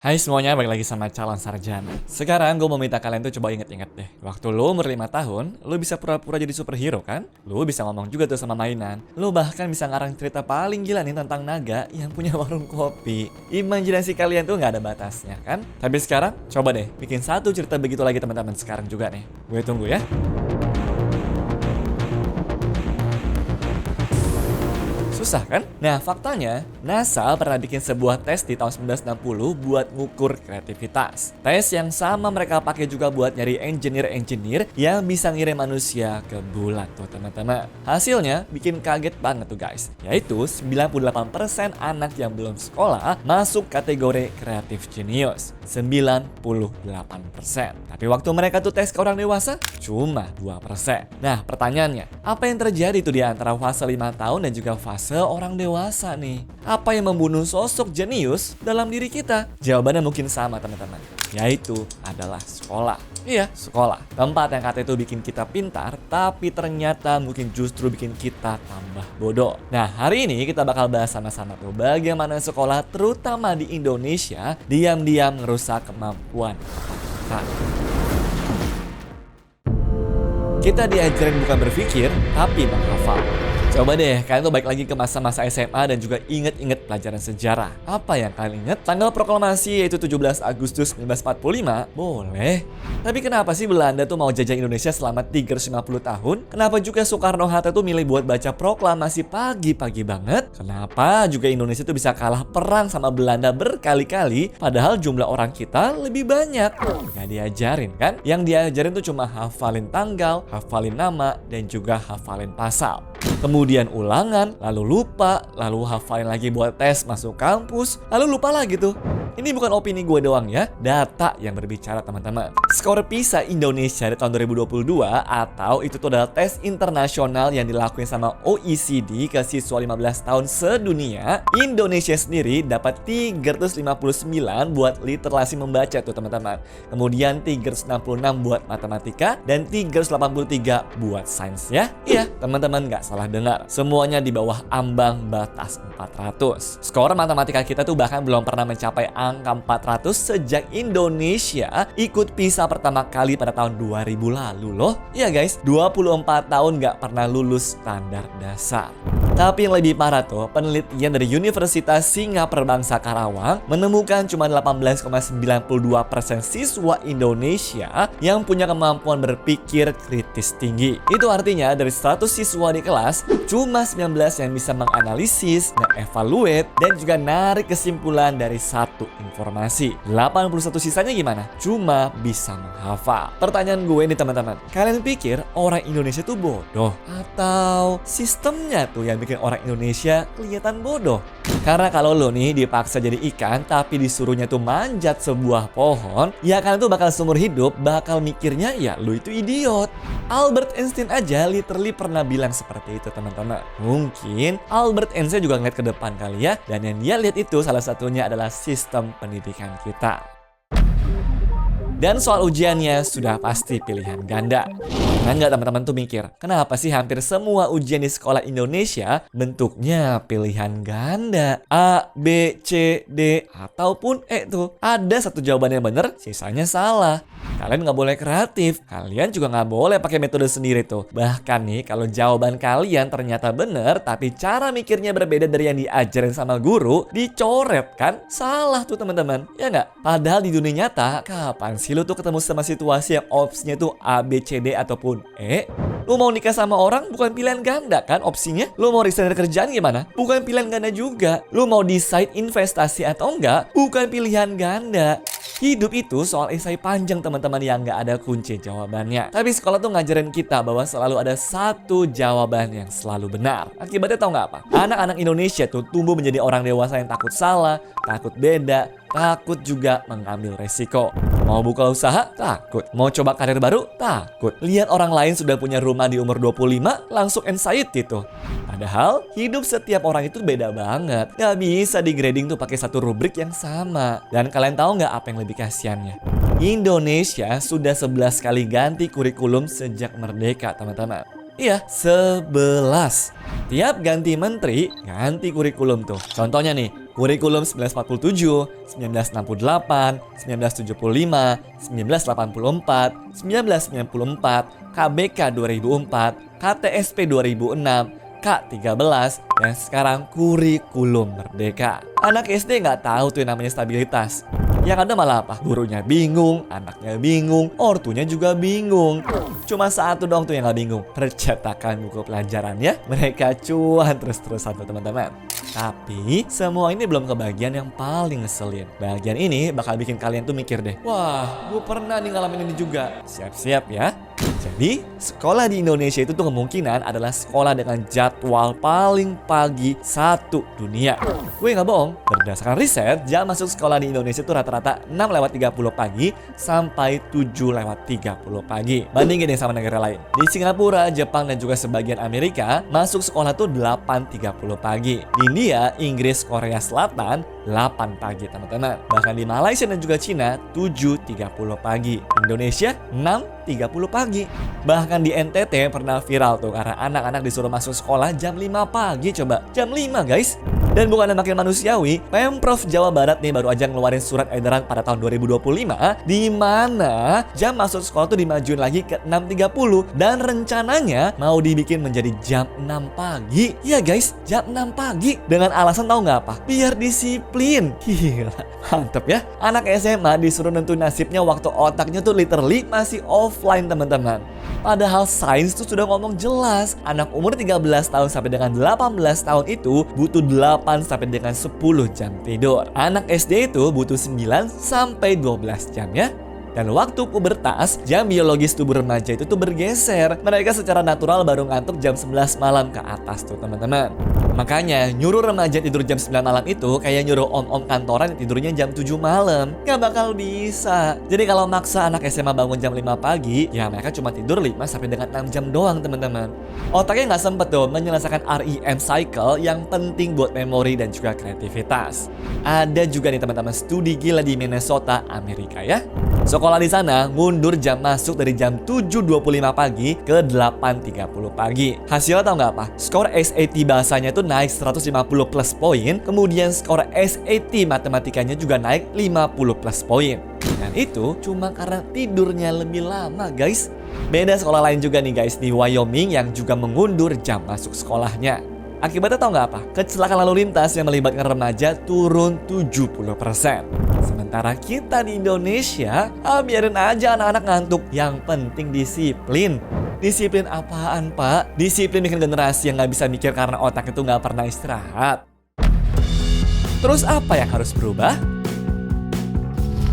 Hai semuanya, balik lagi sama calon sarjana. Sekarang gue mau minta kalian tuh coba inget-inget deh. Waktu lo umur 5 tahun, lo bisa pura-pura jadi superhero kan? Lo bisa ngomong juga tuh sama mainan. Lo bahkan bisa ngarang cerita paling gila nih tentang naga yang punya warung kopi. Imajinasi kalian tuh nggak ada batasnya kan? Tapi sekarang, coba deh bikin satu cerita begitu lagi teman-teman sekarang juga nih. Gue tunggu ya. Susah kan? Nah faktanya, NASA pernah bikin sebuah tes di tahun 1960 buat ngukur kreativitas. Tes yang sama mereka pakai juga buat nyari engineer-engineer yang bisa ngirim manusia ke bulan tuh teman-teman. Hasilnya bikin kaget banget tuh guys. Yaitu 98% anak yang belum sekolah masuk kategori kreatif genius. 98%. Tapi waktu mereka tuh tes ke orang dewasa, cuma 2%. Nah pertanyaannya, apa yang terjadi tuh di antara fase 5 tahun dan juga fase orang dewasa nih? Apa yang membunuh sosok jenius dalam diri kita? Jawabannya mungkin sama teman-teman, yaitu adalah sekolah. Iya, sekolah. Tempat yang kata itu bikin kita pintar, tapi ternyata mungkin justru bikin kita tambah bodoh. Nah, hari ini kita bakal bahas sama-sama tuh bagaimana sekolah terutama di Indonesia diam-diam ngerusak kemampuan kita. Kita diajarin bukan berpikir, tapi menghafal. Coba deh, kalian tuh balik lagi ke masa-masa SMA dan juga inget-inget pelajaran sejarah. Apa yang kalian inget? Tanggal proklamasi yaitu 17 Agustus 1945? Boleh. Tapi kenapa sih Belanda tuh mau jajah Indonesia selama 350 tahun? Kenapa juga Soekarno-Hatta tuh milih buat baca proklamasi pagi-pagi banget? Kenapa juga Indonesia tuh bisa kalah perang sama Belanda berkali-kali padahal jumlah orang kita lebih banyak? Gak diajarin kan? Yang diajarin tuh cuma hafalin tanggal, hafalin nama, dan juga hafalin pasal. Kemudian ulangan, lalu lupa, lalu hafalin lagi buat tes masuk kampus, lalu lupa lagi tuh. Ini bukan opini gue doang ya, data yang berbicara teman-teman. Skor PISA Indonesia di tahun 2022 atau itu tuh adalah tes internasional yang dilakuin sama OECD ke siswa 15 tahun sedunia. Indonesia sendiri dapat 359 buat literasi membaca tuh teman-teman. Kemudian 366 buat matematika dan 383 buat sains ya. Iya, teman-teman nggak salah dengar. Semuanya di bawah ambang batas 400. Skor matematika kita tuh bahkan belum pernah mencapai angka 400 sejak Indonesia ikut PISA pertama kali pada tahun 2000 lalu loh. Iya guys, 24 tahun nggak pernah lulus standar dasar. Tapi yang lebih parah tuh, penelitian dari Universitas Singapura Bangsa Karawang menemukan cuma 18,92% siswa Indonesia yang punya kemampuan berpikir kritis tinggi. Itu artinya dari 100 siswa di kelas, cuma 19 yang bisa menganalisis, nge-evaluate, dan juga narik kesimpulan dari satu informasi. 81 sisanya gimana? Cuma bisa menghafal. Pertanyaan gue nih teman-teman, kalian pikir orang Indonesia tuh bodoh? Atau sistemnya tuh yang bikin orang Indonesia kelihatan bodoh? Karena kalau lo nih dipaksa jadi ikan tapi disuruhnya tuh manjat sebuah pohon, ya kalian tuh bakal seumur hidup bakal mikirnya ya lo itu idiot. Albert Einstein aja literally pernah bilang seperti itu teman-teman. Mungkin Albert Einstein juga ngeliat ke depan kali ya, dan yang dia lihat itu salah satunya adalah sistem pendidikan kita. Dan soal ujiannya sudah pasti pilihan ganda. Pernah nggak teman-teman tuh mikir, kenapa sih hampir semua ujian di sekolah Indonesia bentuknya pilihan ganda? A, B, C, D, ataupun E tuh. Ada satu jawaban yang bener, sisanya salah. Kalian nggak boleh kreatif, kalian juga nggak boleh pakai metode sendiri tuh. Bahkan nih, kalau jawaban kalian ternyata bener, tapi cara mikirnya berbeda dari yang diajarin sama guru, dicoret kan? Salah tuh teman-teman, ya nggak? Padahal di dunia nyata, kapan sih lu tuh ketemu sama situasi yang opsinya tuh A, B, C, D, ataupun E? Lu mau nikah sama orang bukan pilihan ganda kan opsinya? Lu mau resign dari kerjaan gimana? Bukan pilihan ganda juga. Lu mau decide investasi atau enggak? Bukan pilihan ganda. Hidup itu soal esai panjang teman-teman yang nggak ada kunci jawabannya. Tapi sekolah tuh ngajarin kita bahwa selalu ada satu jawaban yang selalu benar. Akibatnya tau nggak apa? Anak-anak Indonesia tuh tumbuh menjadi orang dewasa yang takut salah, takut beda, takut juga mengambil resiko. Mau buka usaha? Takut. Mau coba karir baru? Takut. Lihat orang lain sudah punya rumah di umur 25, langsung anxiety tuh. Padahal hidup setiap orang itu beda banget. Gak bisa di grading tuh pakai satu rubrik yang sama. Dan kalian tahu nggak apa yang lebih kasiannya? Indonesia sudah 11 kali ganti kurikulum sejak merdeka teman-teman. Iya, 11. Tiap ganti menteri, ganti kurikulum tuh. Contohnya nih, Kurikulum 1947, 1968, 1975, 1984, 1994, KBK 2004, KTSP 2006, K13, dan sekarang kurikulum merdeka. Anak SD nggak tahu tuh yang namanya stabilitas. Yang ada malah apa? Gurunya bingung, anaknya bingung, ortunya juga bingung. Cuma satu dong tuh yang nggak bingung, percetakan buku pelajarannya. Mereka cuan terus-terusan tuh teman-teman. Tapi semua ini belum kebagian yang paling ngeselin. Bagian ini bakal bikin kalian tuh mikir deh, wah, gue pernah nih ngalamin ini juga. Siap-siap ya. Jadi, sekolah di Indonesia itu tuh kemungkinan adalah sekolah dengan jadwal paling pagi satu dunia. Gue nggak bohong, berdasarkan riset, jam masuk sekolah di Indonesia tuh rata-rata 6:30 pagi sampai 7:30 pagi. Bandingin deh sama negara lain. Di Singapura, Jepang, dan juga sebagian Amerika, masuk sekolah tuh 8:30 pagi. Di India, Inggris, Korea Selatan, 8 pagi teman-teman. Bahkan di Malaysia dan juga Cina, 7:30 pagi. Indonesia, 6:30 pagi. Bahkan di NTT pernah viral tuh karena anak-anak disuruh masuk sekolah jam 5 pagi coba. Jam 5 guys. Dan bukannya makin manusiawi, Pemprov Jawa Barat nih baru aja ngeluarin surat edaran pada tahun 2025 di mana jam masuk sekolah tuh dimajuin lagi ke 6:30 dan rencananya mau dibikin menjadi jam 6 pagi. Iya guys, jam 6 pagi dengan alasan tahu nggak apa? Biar disiplin. Gila, mantep ya. Anak SMA disuruh nentuin nasibnya waktu otaknya tuh literally masih offline teman-teman. Padahal sains tuh sudah ngomong jelas, anak umur 13 tahun sampai dengan 18 tahun itu butuh 8 sampai dengan 10 jam tidur. Anak SD itu butuh 9 sampai 12 jam ya. Dan waktu pubertas, jam biologis tubuh remaja itu tuh bergeser. Mereka secara natural baru ngantuk jam 11 malam ke atas tuh teman-teman. Makanya nyuruh remaja tidur jam 9 malam itu kayak nyuruh om-om kantoran tidurnya jam 7 malam. Gak bakal bisa. Jadi kalau maksa anak SMA bangun jam 5 pagi, ya mereka cuma tidur 5 sampai dengan 6 jam doang teman-teman. Otaknya nggak sempet tuh menyelesaikan REM cycle yang penting buat memori dan juga kreativitas. Ada juga nih teman-teman studi gila di Minnesota, Amerika ya. Sekolah di sana mundur jam masuk dari jam 7.25 pagi ke 8.30 pagi. Hasilnya tau nggak apa? Skor SAT bahasanya itu naik 150 plus poin, kemudian skor SAT matematikanya juga naik 50 plus poin. Dan itu cuma karena tidurnya lebih lama guys. Beda sekolah lain juga nih guys di Wyoming yang juga mengundur jam masuk sekolahnya. Akibatnya tau nggak apa? Kecelakaan lalu lintas yang melibatkan remaja turun 70%. Sementara kita di Indonesia, biarin aja anak-anak ngantuk. Yang penting disiplin. Disiplin apaan pak? Disiplin bikin generasi yang nggak bisa mikir karena otak itu nggak pernah istirahat. Terus apa yang harus berubah?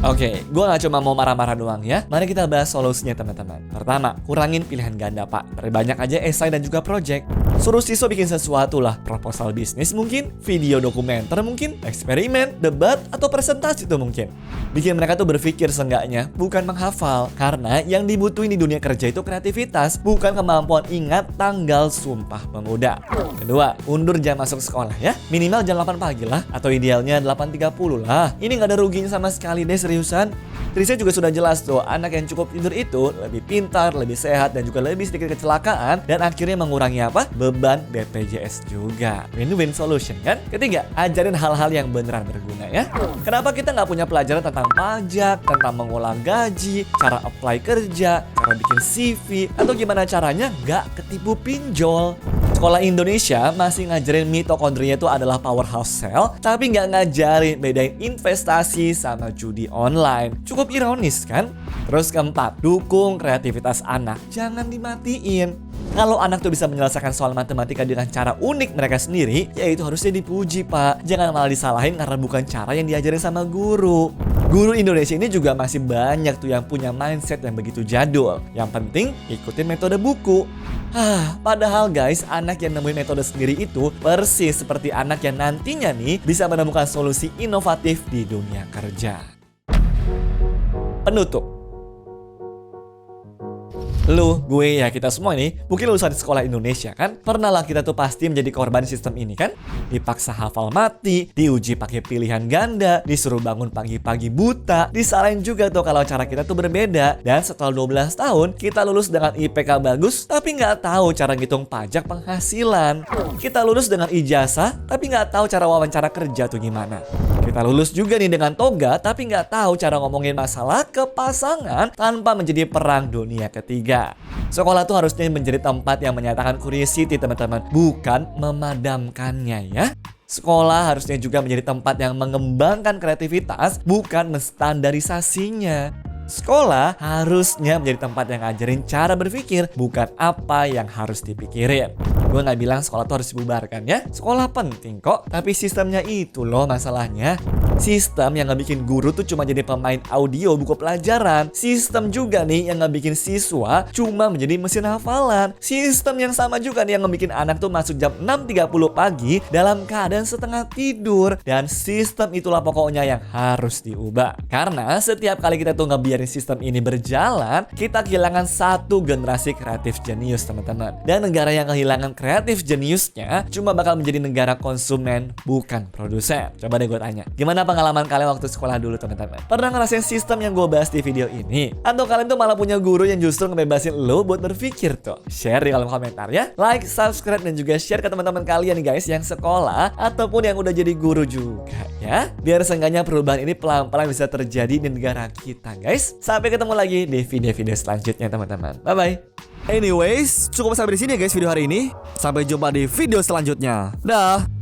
Oke, gue gak cuma mau marah-marah doang ya. Mari kita bahas solusinya teman-teman. Pertama, kurangin pilihan ganda pak. Perbanyak aja esai dan juga project. Suruh siswa bikin sesuatu lah. Proposal bisnis mungkin, video dokumenter mungkin, eksperimen, debat, atau presentasi tuh mungkin. Bikin mereka tuh berpikir seenggaknya, bukan menghafal. Karena yang dibutuhin di dunia kerja itu kreativitas, bukan kemampuan ingat tanggal Sumpah Pemuda. Kedua, undur jam masuk sekolah ya. Minimal jam 8 pagi lah, atau idealnya 8.30 lah. Ini gak ada ruginya sama sekali deh seriusan. Riset juga sudah jelas tuh, anak yang cukup tidur itu lebih pintar, lebih sehat, dan juga lebih sedikit kecelakaan, dan akhirnya mengurangi apa? Beban BPJS juga. Win-win solution kan? Ketiga, ajarin hal-hal yang beneran berguna ya. Kenapa kita nggak punya pelajaran tentang pajak, tentang mengolah gaji, cara apply kerja, cara bikin CV, atau gimana caranya nggak ketipu pinjol? Sekolah Indonesia masih ngajarin mitokondria itu adalah powerhouse cell, tapi nggak ngajarin bedain investasi sama judi online. Cukup ironis kan? Terus keempat, dukung kreativitas anak. Jangan dimatiin. Kalau anak tuh bisa menyelesaikan soal matematika dengan cara unik mereka sendiri, ya itu harusnya dipuji pak. Jangan malah disalahin karena bukan cara yang diajarin sama guru. Guru Indonesia ini juga masih banyak tuh yang punya mindset yang begitu jadul. Yang penting ikutin metode buku. Padahal guys, anak yang nemuin metode sendiri itu persis seperti anak yang nantinya nih bisa menemukan solusi inovatif di dunia kerja. Penutup. Lu, gue, ya kita semua ini mungkin lulusan sekolah Indonesia kan? Pernah lah kita tuh pasti menjadi korban sistem ini kan? Dipaksa hafal mati, diuji pakai pilihan ganda, disuruh bangun pagi-pagi buta, disalahin juga tuh kalau cara kita tuh berbeda. Dan setelah 12 tahun, kita lulus dengan IPK bagus, tapi nggak tahu cara ngitung pajak penghasilan. Kita lulus dengan ijazah, tapi nggak tahu cara wawancara kerja tuh gimana. Kita lulus juga nih dengan toga, tapi nggak tahu cara ngomongin masalah ke pasangan tanpa menjadi perang dunia ketiga. Sekolah tuh harusnya menjadi tempat yang menyatakan curiosity teman-teman, bukan memadamkannya ya. Sekolah harusnya juga menjadi tempat yang mengembangkan kreativitas, bukan menstandarisasinya. Sekolah harusnya menjadi tempat yang ngajarin cara berpikir, bukan apa yang harus dipikirin. Gue gak bilang sekolah tuh harus dibubarkan ya. Sekolah penting kok, tapi sistemnya itu loh masalahnya. Sistem yang gak bikin guru tuh cuma jadi pemain audio buku pelajaran. Sistem juga nih yang gak bikin siswa cuma menjadi mesin hafalan. Sistem yang sama juga nih yang ngebikin anak tuh masuk jam 6.30 pagi dalam keadaan setengah tidur. Dan sistem itulah pokoknya yang harus diubah. Karena setiap kali kita tuh ngebiarin sistem ini berjalan, kita kehilangan satu generasi kreatif jenius teman-teman. Dan negara yang kehilangan kreatif jeniusnya cuma bakal menjadi negara konsumen, bukan produsen. Coba deh gue tanya, gimana pengalaman kalian waktu sekolah dulu teman-teman? Pernah ngerasain sistem yang gue bahas di video ini? Atau kalian tuh malah punya guru yang justru ngebebasin lo buat berpikir tuh? Share di kolom komentar ya. Like, subscribe, dan juga share ke teman-teman kalian nih guys yang sekolah ataupun yang udah jadi guru juga ya. Biar seenggaknya perubahan ini pelan-pelan bisa terjadi di negara kita guys. Sampai ketemu lagi di video-video selanjutnya teman-teman. Bye-bye. Anyways, cukup sampai di sini ya guys video hari ini. Sampai jumpa di video selanjutnya. Dah.